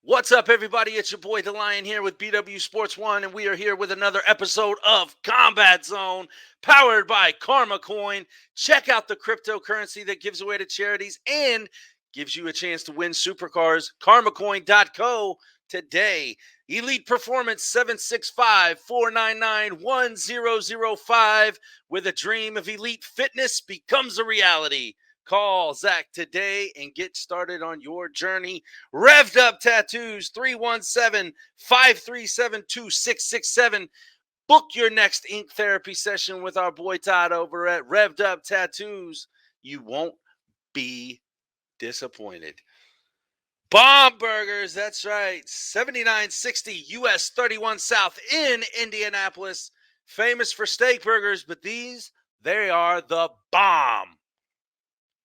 What's up, everybody? It's your boy, The Lion, here with BW Sports 1, and we are here with another episode of Combat Zone, powered by Carma Coin. Check out the cryptocurrency that gives away to charities and gives you a chance to win supercars. CarmaCoin.co today. Elite Performance 765-499-1005, where the dream of elite fitness becomes a reality. Call Zach today and get started on your journey. Revved Up Tattoos, 317-537-2667. Book your next ink therapy session with our boy Todd over at Revved Up Tattoos. You won't be disappointed. BaumBurgers, that's right, 7960 US 31 South in Indianapolis. Famous for steak burgers, but they are the bomb.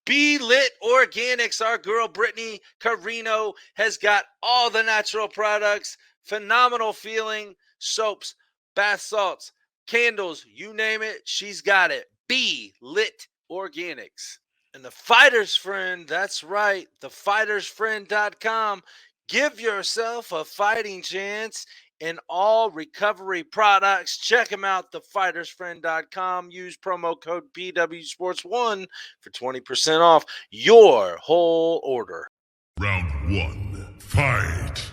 BeeLit Organics, our girl Brittany Carreno has got all the natural products, phenomenal feeling, soaps, bath salts, candles, you name it, she's got it. BeeLit Organics. And the Fighter's Friend, that's right, thefightersfriend.com. Give yourself a fighting chance in all recovery products. Check them out, thefightersfriend.com. Use promo code BWSPORTS1 for 20% off your whole order. Round 1, fight!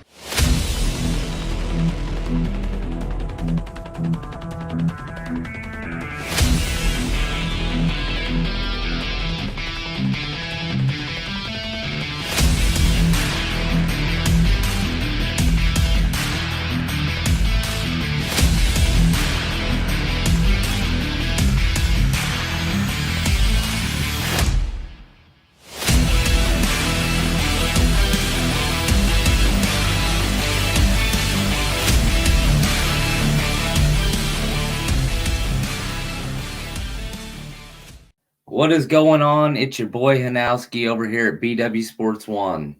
What is going on? It's your boy Hannowsky over here at BW Sports 1.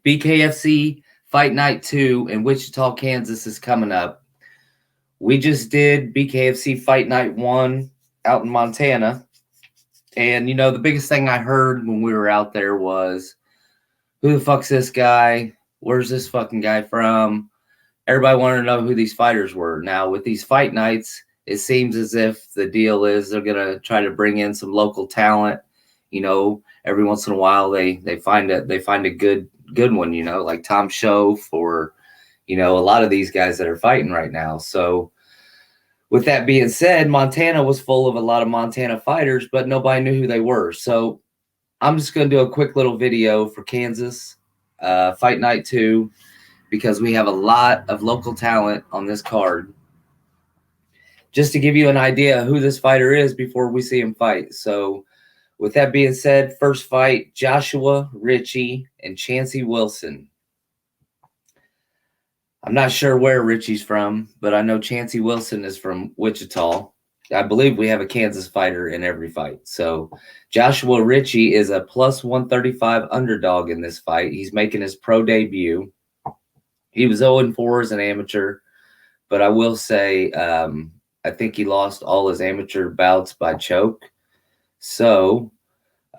BKFC Fight Night 2 in Wichita, Kansas is coming up. We just did BKFC Fight Night 1 out in Montana. And, you know, the biggest thing I heard when we were out there was, who the fuck's this guy? Where's this fucking guy from? Everybody wanted to know who these fighters were. Now, with these fight nights, it seems as if the deal is they're going to try to bring in some local talent. You know, every once in a while they find a good one, you know, like Tom Schoaf or, you know, a lot of these guys that are fighting right now. So with that being said, Montana was full of a lot of Montana fighters, but nobody knew who they were. So I'm just going to do a quick little video for Kansas Fight Night 2 because we have a lot of local talent on this card. Just to give you an idea who this fighter is before we see him fight. So with that being said, first fight, Joshua Ritchie and Chancey Wilson. I'm not sure where Ritchie's from, but I know Chancey Wilson is from Wichita. I believe we have a Kansas fighter in every fight. So Joshua Ritchie is a plus 135 underdog in this fight. He's making his pro debut. He was 0-4 as an amateur, but I will say I think he lost all his amateur bouts by choke. So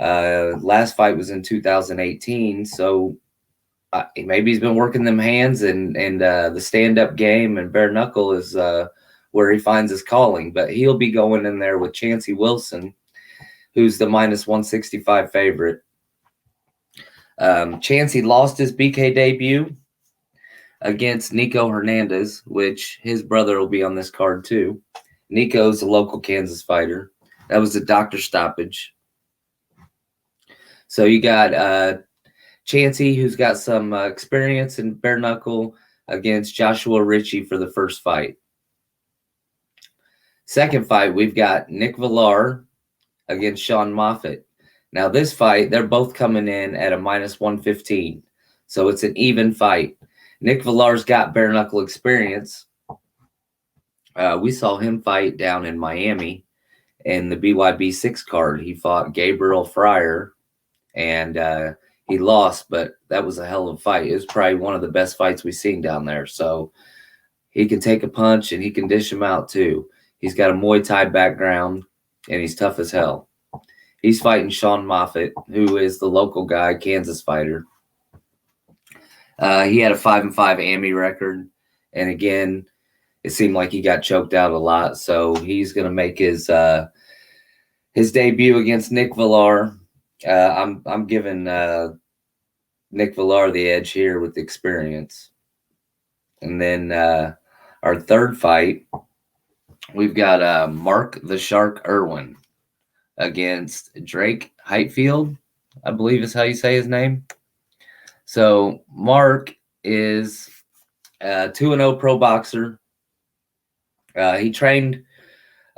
last fight was in 2018. So maybe he's been working them hands and the stand-up game, and bare knuckle is where he finds his calling. But he'll be going in there with Chancey Wilson, who's the minus 165 favorite. Chancey lost his BK debut against Nico Hernandez, which his brother will be on this card too. Nico's a local Kansas fighter. That was a doctor stoppage. So you got Chancey, who's got some experience in bare knuckle, against Joshua Ritchie for the first fight. Second fight, we've got Nick Villar against Sean Moffitt. Now this fight, they're both coming in at a minus 115. So it's an even fight. Nick Villar's got bare knuckle experience. We saw him fight down in Miami in the BYB6 card. He fought Gabriel Fryer, and he lost, but that was a hell of a fight. It was probably one of the best fights we've seen down there. So he can take a punch, and he can dish him out too. He's got a Muay Thai background, and he's tough as hell. He's fighting Sean Moffitt, who is the local guy, Kansas fighter. He had a 5-5 AMI record, and again, it seemed like he got choked out a lot. So he's going to make his debut against Nick Villar. I'm giving Nick Villar the edge here with experience. And then our third fight, we've got Mark the Shark Irwin against Drake Heightfield, I believe is how you say his name. So Mark is a 2-0 pro boxer. He trained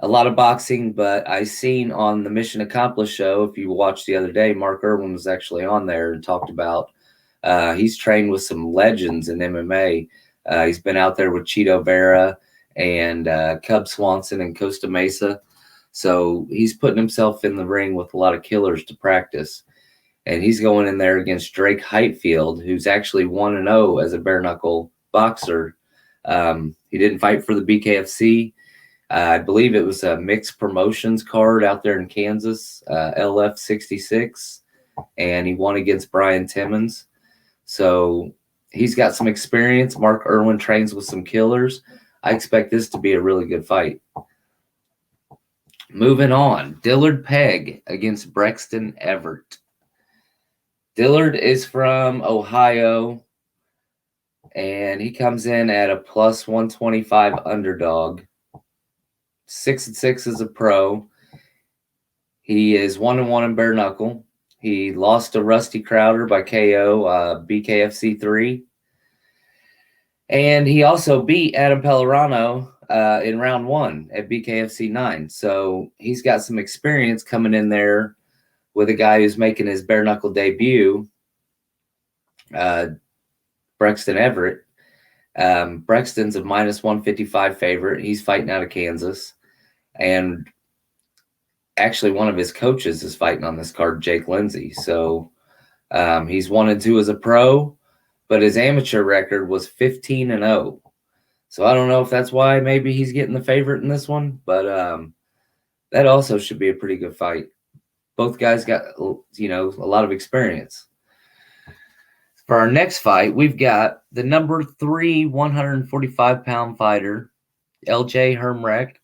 a lot of boxing, but I seen on the Mission Accomplished show, if you watched the other day, Mark Irwin was actually on there and talked about he's trained with some legends in MMA. He's been out there with Cheeto Vera and Cub Swanson and Costa Mesa. So he's putting himself in the ring with a lot of killers to practice. And he's going in there against Drake Heightfield, who's actually 1-0 as a bare knuckle boxer. He didn't fight for the BKFC. I believe it was a mixed promotions card out there in Kansas, LF 66, and he won against Brian Timmons. So he's got some experience. Mark Irwin trains with some killers. I expect this to be a really good fight. Moving on, Dillard Pegg against Brexton Everett. Dillard is from Ohio, and he comes in at a plus 125 underdog. 6-6 as a pro. He is 1-1 in bare knuckle. He lost to Rusty Crowder by KO, BKFC 3. And he also beat Adam Pellerano in round 1 at BKFC 9. So he's got some experience coming in there with a guy who's making his bare knuckle debut, Brexton Everett. Brexton's a minus 155 favorite. He's fighting out of Kansas. And actually one of his coaches is fighting on this card, Jake Lindsay. So he's 1-2 as a pro, but his amateur record was 15-0. So I don't know if that's why maybe he's getting the favorite in this one, but that also should be a pretty good fight. Both guys got, you know, a lot of experience. For our next fight, we've got the number 3 145-pound fighter, LJ Hermrecht,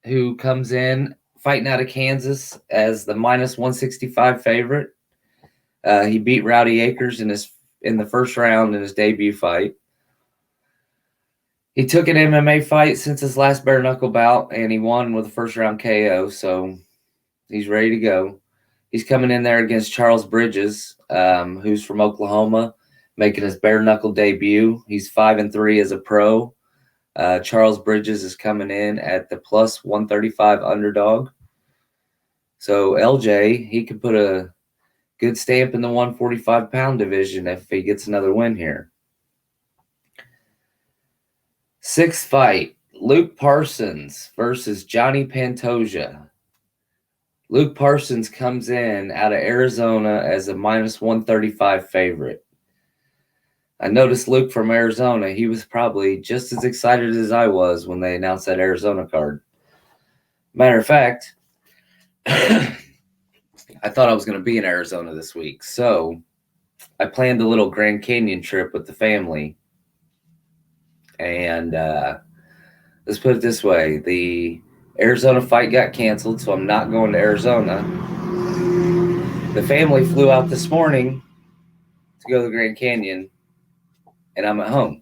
who comes in fighting out of Kansas as the minus 165 favorite. He beat Rowdy Akers in the first round in his debut fight. He took an MMA fight since his last bare knuckle bout, and he won with a first round KO, so he's ready to go. He's coming in there against Charles Bridges, who's from Oklahoma, making his bare knuckle debut. He's 5-3 as a pro. Charles Bridges is coming in at the plus 135 underdog. So LJ, he could put a good stamp in the 145-pound division if he gets another win here. Sixth fight, Luke Parsons versus Johnny Pantoja. Luke Parsons comes in out of Arizona as a minus 135 favorite. I noticed Luke from Arizona, he was probably just as excited as I was when they announced that Arizona card. Matter of fact, I thought I was going to be in Arizona this week, so I planned a little Grand Canyon trip with the family. And let's put it this way. The Arizona fight got canceled, so I'm not going to Arizona. The family flew out this morning to go to the Grand Canyon, and I'm at home.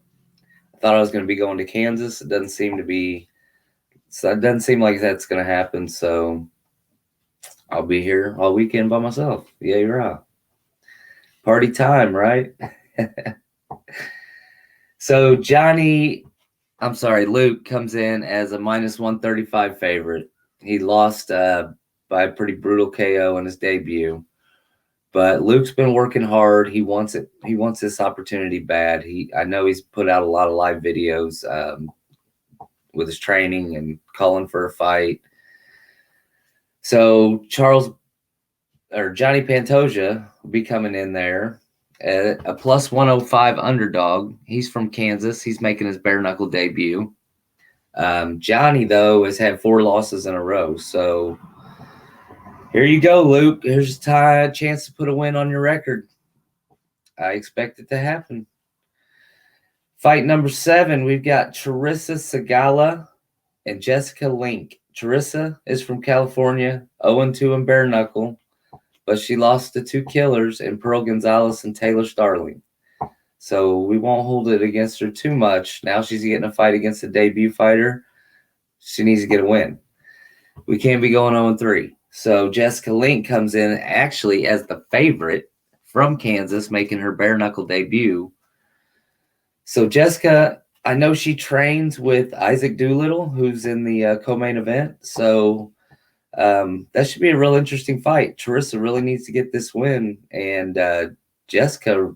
I thought I was going to be going to Kansas. It doesn't seem like that's going to happen, so I'll be here all weekend by myself. Yeah, you're right. Party time, right? So Luke comes in as a minus 135 favorite. He lost by a pretty brutal KO in his debut. But Luke's been working hard. He wants it. He wants this opportunity bad. I know he's put out a lot of live videos with his training and calling for a fight. So Johnny Pantoja will be coming in there at a plus 105 underdog. He's from Kansas. He's making his bare knuckle debut. Johnny, though, has had 4 losses in a row. So here you go, Luke. Here's a chance to put a win on your record. I expect it to happen. Fight number 7, we've got Charissa Sagala and Jessica Link. Charissa is from California, 0-2 in bare knuckle, but she lost to 2 killers in Pearl Gonzalez and Taylor Starling. So we won't hold it against her too much. Now she's getting a fight against a debut fighter. She needs to get a win. We can't be going 0-3. So Jessica Link comes in actually as the favorite from Kansas, making her bare knuckle debut. So Jessica, I know she trains with Isaac Doolittle, who's in the co-main event. So that should be a real interesting fight. Charissa really needs to get this win, and Jessica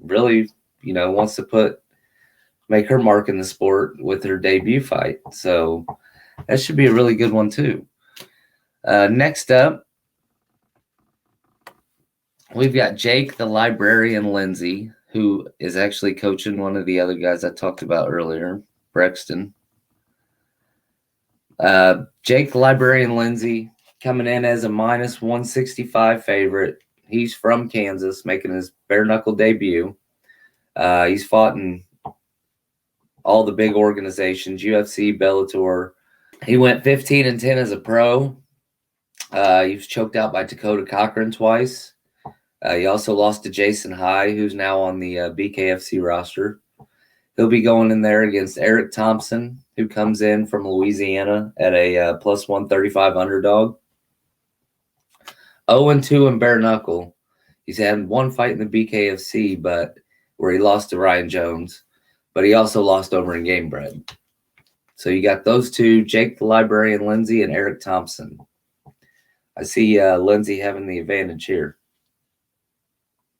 really, wants to make her mark in the sport with her debut fight. So that should be a really good one too. Next up, we've got Jake the Librarian Lindsay, who is actually coaching one of the other guys I talked about earlier, Brexton. Jake the Librarian Lindsay coming in as a -165 favorite. He's from Kansas, making his bare knuckle debut. He's fought in all the big organizations, UFC, Bellator. He went 15-10 as a pro. He was choked out by Dakota Cochran twice. He also lost to Jason High, who's now on the BKFC roster. He'll be going in there against Eric Thompson, who comes in from Louisiana at a +135 underdog. 0-2 in bare knuckle. He's had one fight in the BKFC, but where he lost to Ryan Jones, but he also lost over in Game Bread. So you got those two, Jake the Librarian Lindsay and Eric Thompson. I see Lindsay having the advantage here.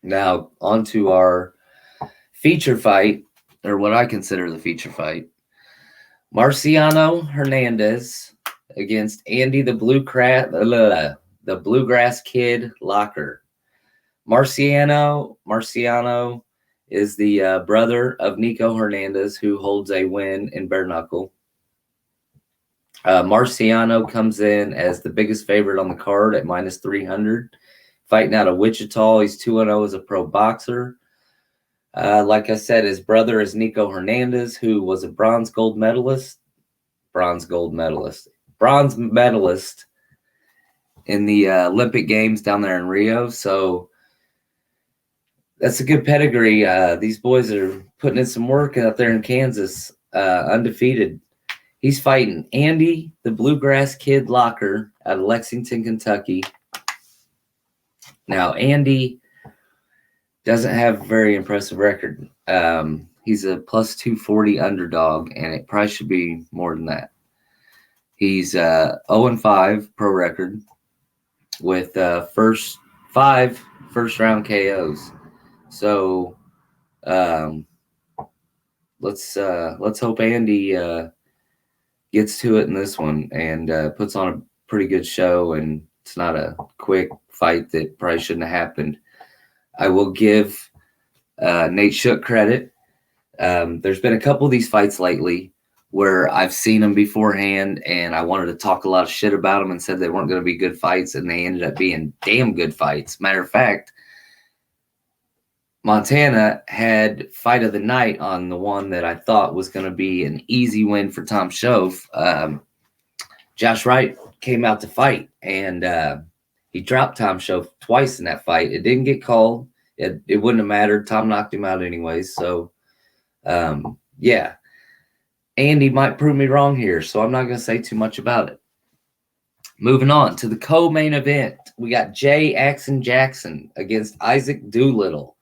Now, on to our feature fight, or what I consider the feature fight. Marciano Hernandez against Andy the Bluegrass Kid Locker. Marciano is the brother of Nico Hernandez, who holds a win in bare knuckle. Marciano comes in as the biggest favorite on the card at -300. Fighting out of Wichita. He's 2-0 as a pro boxer. Like I said, his brother is Nico Hernandez, who was a bronze medalist in the Olympic Games down there in Rio. So that's a good pedigree. These boys are putting in some work out there in Kansas, undefeated. He's fighting Andy, the Bluegrass Kid Locker out of Lexington, Kentucky. Now, Andy doesn't have a very impressive record. He's a +240 underdog, and it probably should be more than that. He's 0-5 pro record with five first-round KOs. So let's hope Andy gets to it in this one and puts on a pretty good show, and it's not a quick fight that probably shouldn't have happened. I will give Nate Shook credit. There's been a couple of these fights lately where I've seen them beforehand and I wanted to talk a lot of shit about them and said they weren't going to be good fights, and they ended up being damn good fights. Matter of fact, Montana had fight of the night on the one that I thought was going to be an easy win for Tom Shove. Josh Wright came out to fight, and he dropped Tom Shove twice in that fight. It didn't get called. It wouldn't have mattered. Tom knocked him out anyways. So, yeah. Andy might prove me wrong here, so I'm not going to say too much about it. Moving on to the co-main event. We got Jay Axon Jackson against Isaac Doolittle.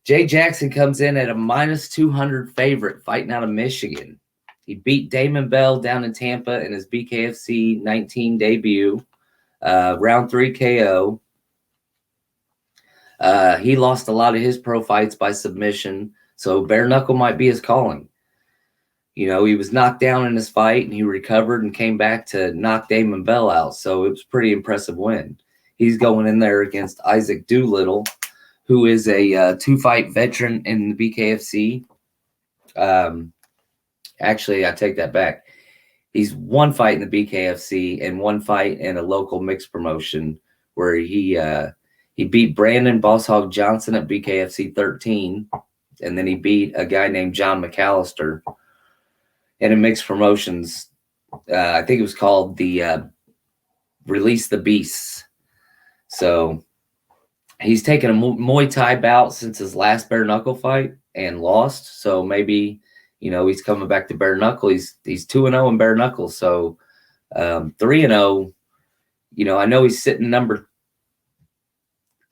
Jay Jackson comes in at a -200 favorite, fighting out of Michigan. He beat Damon Bell down in Tampa in his BKFC 19 debut, round 3 KO. He lost a lot of his pro fights by submission, so bare knuckle might be his calling. He was knocked down in his fight, and he recovered and came back to knock Damon Bell out, so it was a pretty impressive win. He's going in there against Isaac Doolittle, who is a 2-fight veteran in the BKFC. Actually, I take that back. He's 1 fight in the BKFC and 1 fight in a local mixed promotion where he beat Brandon Boss Hog Johnson at BKFC 13. and then he beat a guy named John McAllister in a mixed promotions. I think it was called the Release the Beasts. So he's taken a Muay Thai bout since his last bare knuckle fight and lost. So maybe, he's coming back to bare knuckle. He's 2-0 in bare knuckle. So 3-0, I know he's sitting number.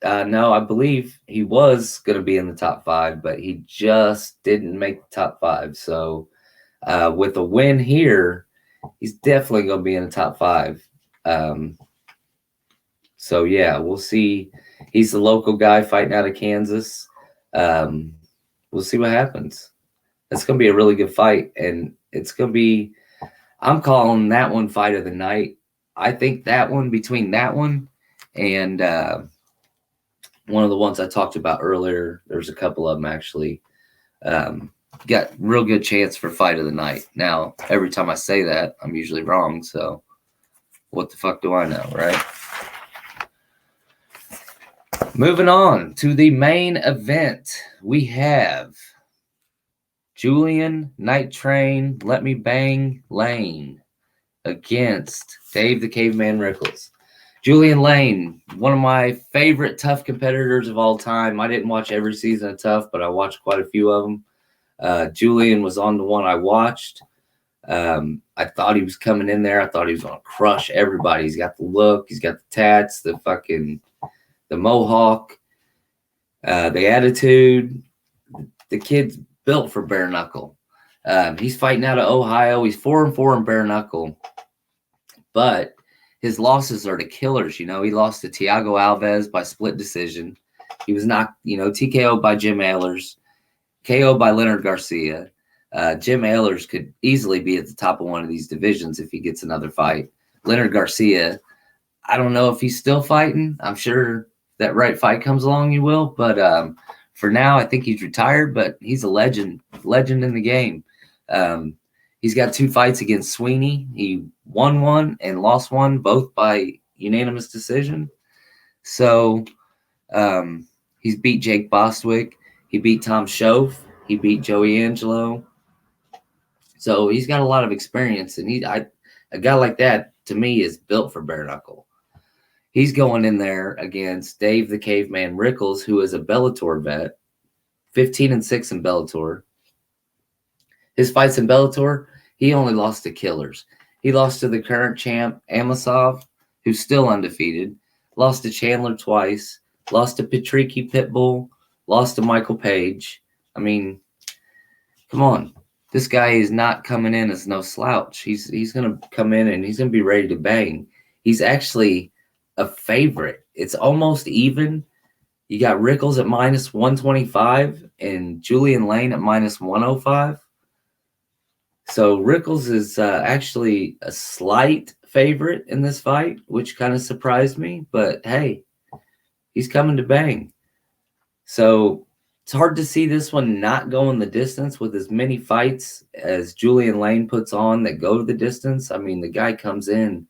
No, I believe he was going to be in the top 5, but he just didn't make the top 5. So with a win here, he's definitely going to be in the top 5. So yeah, we'll see. He's the local guy fighting out of Kansas. We'll see what happens. It's going to be a really good fight, and it's going to be. I'm calling that one fight of the night. I think that one, between that one and one of the ones I talked about earlier, there's a couple of them actually. Got real good chance for fight of the night. Now, every time I say that, I'm usually wrong. So, what the fuck do I know, right? Moving on to the main event, we have Julian Night Train Let Me Bang Lane against Dave the Caveman Rickles. Julian Lane, one of my favorite tough competitors of all time. I didn't watch every season of Tough, but I watched quite a few of them. Julian was on the one I watched. I thought he was coming in there. I thought he was going to crush everybody. He's got the look. He's got the tats, the mohawk, the attitude. The kid's built for bare knuckle. He's fighting out of Ohio. He's 4-4 in bare knuckle. But his losses are to killers. He lost to Thiago Alves by split decision. He was knocked, TKO'd by Jim Ehlers, KO'd by Leonard Garcia. Jim Ehlers could easily be at the top of one of these divisions if he gets another fight. Leonard Garcia, I don't know if he's still fighting. I'm sure that right fight comes along, he will. But for now, I think he's retired, but he's a legend in the game. He's got 2 fights against Sweeney. He won one and lost one, both by unanimous decision. So he's beat Jake Bostwick. He beat Tom Schoaf. He beat Joey Angelo. So he's got a lot of experience, and a guy like that, to me, is built for bare knuckle. He's going in there against Dave the Caveman Rickles, who is a Bellator vet, 15-6 in Bellator. His fights in Bellator, he only lost to killers. He lost to the current champ, Amasov, who's still undefeated, lost to Chandler twice, lost to Patricky Pitbull, lost to Michael Page. I mean, come on. This guy is not coming in as no slouch. He's going to come in and he's going to be ready to bang. He's actually a favorite. It's almost even. You got Rickles at -125 and Julian Lane at -105. So Rickles is actually a slight favorite in this fight, which kind of surprised me. But hey, he's coming to bang. So it's hard to see this one not going the distance with as many fights as Julian Lane puts on that go the distance. I mean, the guy comes in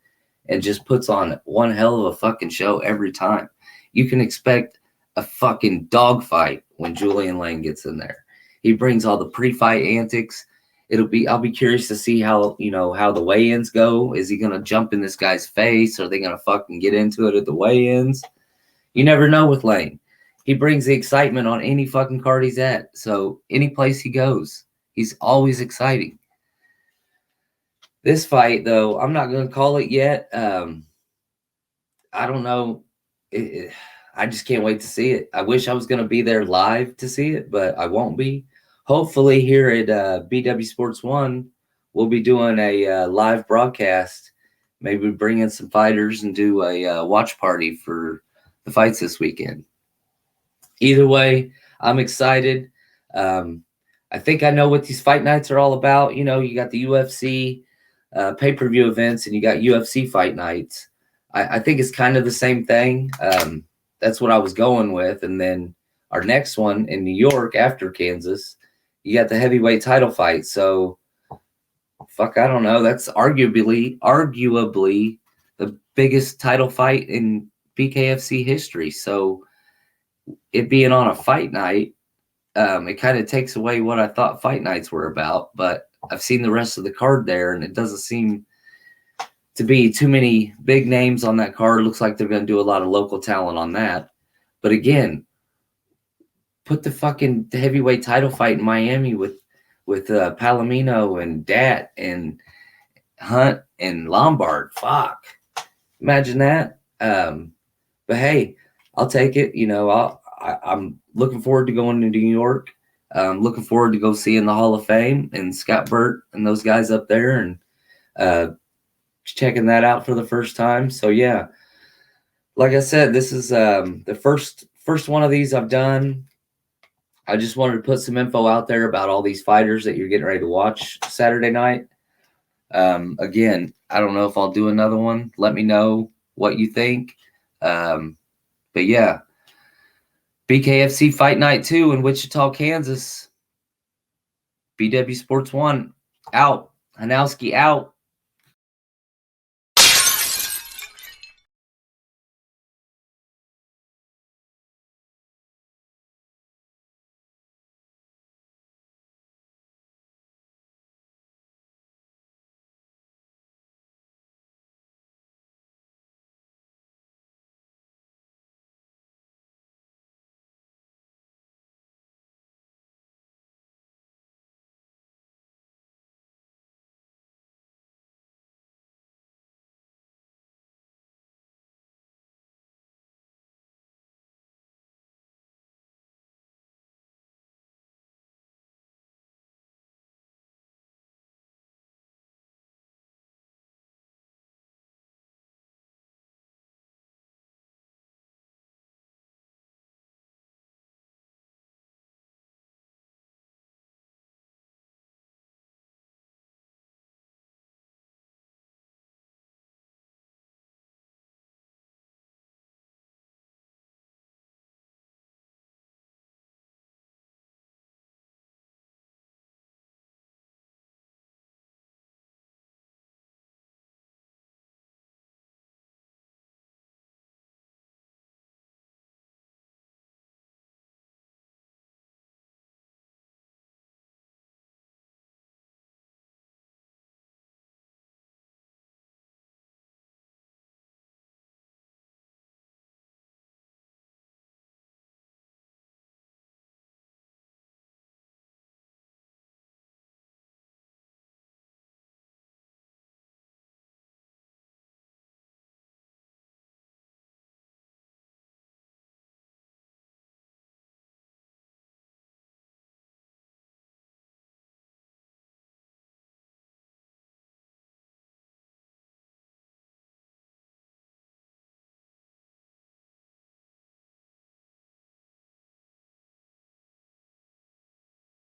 and just puts on one hell of a fucking show every time. You can expect a fucking dogfight when Julian Lane gets in there. He brings all the pre-fight antics. I'll be curious to see how the weigh-ins go. Is he going to jump in this guy's face? Are they going to fucking get into it at the weigh-ins? You never know with Lane. He brings the excitement on any fucking card he's at. So any place he goes, he's always exciting. This fight, though, I'm not going to call it yet. I don't know. I just can't wait to see it. I wish I was going to be there live to see it, but I won't be. Hopefully here at BW Sports 1, we'll be doing a live broadcast. Maybe bring in some fighters and do a watch party for the fights this weekend. Either way, I'm excited. I think I know what these fight nights are all about. You got the UFC pay-per-view events and you got UFC fight nights. I think it's kind of the same thing. That's what I was going with. And then our next one in New York after Kansas, you got the heavyweight title fight. So, fuck, I don't know. That's arguably the biggest title fight in BKFC history. So, it being on a fight night, it kind of takes away what I thought fight nights were about. But I've seen the rest of the card there, and it doesn't seem to be too many big names on that card. Looks like they're going to do a lot of local talent on that. But again, put the fucking heavyweight title fight in Miami with Palomino and Dat and Hunt and Lombard. Fuck, imagine that. But hey, I'll take it. You know, I'm looking forward to going to New York. Looking forward to go seeing the Hall of Fame and Scott Burt and those guys up there, and checking that out for the first time. So yeah, like I said, this is the first one of these I've done. I just wanted to put some info out there about all these fighters that you're getting ready to watch Saturday night. Again, I don't know if I'll do another one. Let me know what you think. But yeah, BKFC Fight Night 2 in Wichita, Kansas. BW Sports 1 out. Hannowsky out.